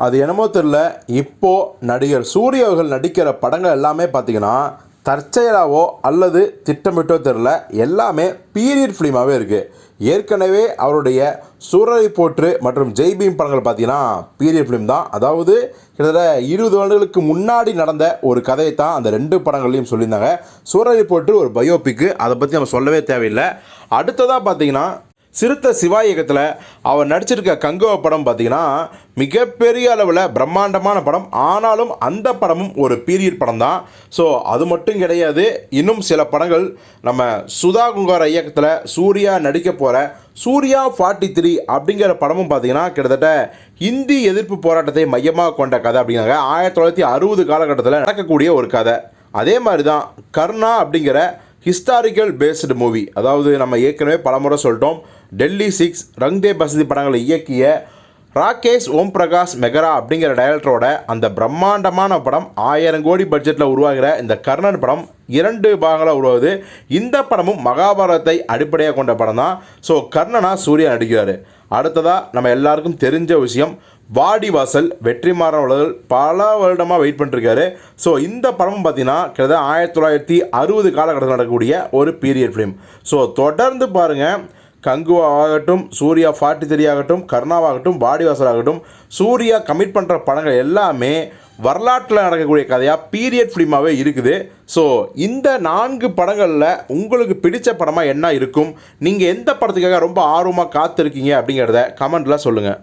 அது என்னமோ தெரில, இப்போது நடிகர் சூர்யா அவர்கள் நடிக்கிற படங்கள் எல்லாமே பார்த்தீங்கன்னா தற்செயலாவோ அல்லது திட்டமிட்டோ தெரில, எல்லாமே பீரியட் ஃபிலிமாகவே இருக்குது. ஏற்கனவே அவருடைய சூரரை போற்று மற்றும் ஜெய் பீம் படங்கள் பார்த்தீங்கன்னா பீரியட் ஃபிலிம் தான். அதாவது கிட்டத்தட்ட 20 வருடங்களுக்கு முன்னாடி நடந்த ஒரு கதையை தான் அந்த 2 படங்கள்லையும் சொல்லியிருந்தாங்க. சூரரை போற்று ஒரு பயோபிக்கு, அதை பற்றி நம்ம சொல்லவே தேவையில்லை. அடுத்ததாக பார்த்தீங்கன்னா சிறுத்தை சிவா இயக்கத்தில் அவர் நடிச்சிருக்க கங்குவா படம் பார்த்தீங்கன்னா மிகப்பெரிய அளவில் பிரம்மாண்டமான படம். ஆனாலும் அந்த படமும் ஒரு பீரியட் படம் தான். ஸோ அது மட்டும் கிடையாது, இன்னும் சில படங்கள் நம்ம சுதா குங்கார இயக்கத்தில் சூர்யா நடிக்க போகிற சூர்யா 43 அப்படிங்கிற படமும் பார்த்தீங்கன்னா கிட்டத்தட்ட இந்தி எதிர்ப்பு போராட்டத்தை மையமாக கொண்ட கதை அப்படிங்கிறாங்க. 1960 காலகட்டத்தில் நடக்கக்கூடிய ஒரு கதை. அதே மாதிரி தான் கர்ணா அப்படிங்கிற ஹிஸ்டாரிக்கல் பேஸ்டு மூவி. அதாவது நம்ம ஏற்கனவே பலமுறை சொல்லிட்டோம், டெல்லி 6, ரங் தே பசந்தி படங்களை இயக்கிய ராகேஷ் ஓம் பிரகாஷ் மெஹ்ரா அப்படிங்கிற டைரக்டரோட அந்த பிரம்மாண்டமான படம் 1000 கோடி பட்ஜெட்டில் உருவாகிற இந்த கர்ணன் படம் 2 பாகங்களாக உருவாகுது. இந்த படமும் மகாபாரதத்தை அடிப்படையாக கொண்ட படம் தான். ஸோ கர்ணனா சூர்யா நடிக்கிறார். அடுத்ததாக நம்ம எல்லாருக்கும் தெரிஞ்ச விஷயம், வாடிவாசல் வெற்றிமாறன் அவர்கள் பல வருடமாக வெயிட் பண்ணிருக்காரு. ஸோ இந்த படமும் பார்த்தீங்கன்னா கிட்டத்தட்ட 1960 காலகட்டத்தில் நடக்கக்கூடிய ஒரு பீரியட் ஃபிலிம். ஸோ தொடர்ந்து பாருங்கள், கங்குவா ஆகட்டும், சூர்யா 43 ஆகட்டும், கர்ணாவாகட்டும், வாடிவாசல் ஆகட்டும், சூர்யா கமிட் பண்ணுற படங்கள் எல்லாமே வரலாற்றில் நடக்கக்கூடிய கதையாக பீரியட் ஃபிலிமாகவே இருக்குது. ஸோ இந்த 4 படங்களில் உங்களுக்கு பிடிச்ச படமாக என்ன இருக்கும், நீங்கள் எந்த படத்துக்காக ரொம்ப ஆர்வமாக காத்திருக்கீங்க அப்படிங்கிறத கமெண்ட்டில் சொல்லுங்கள்.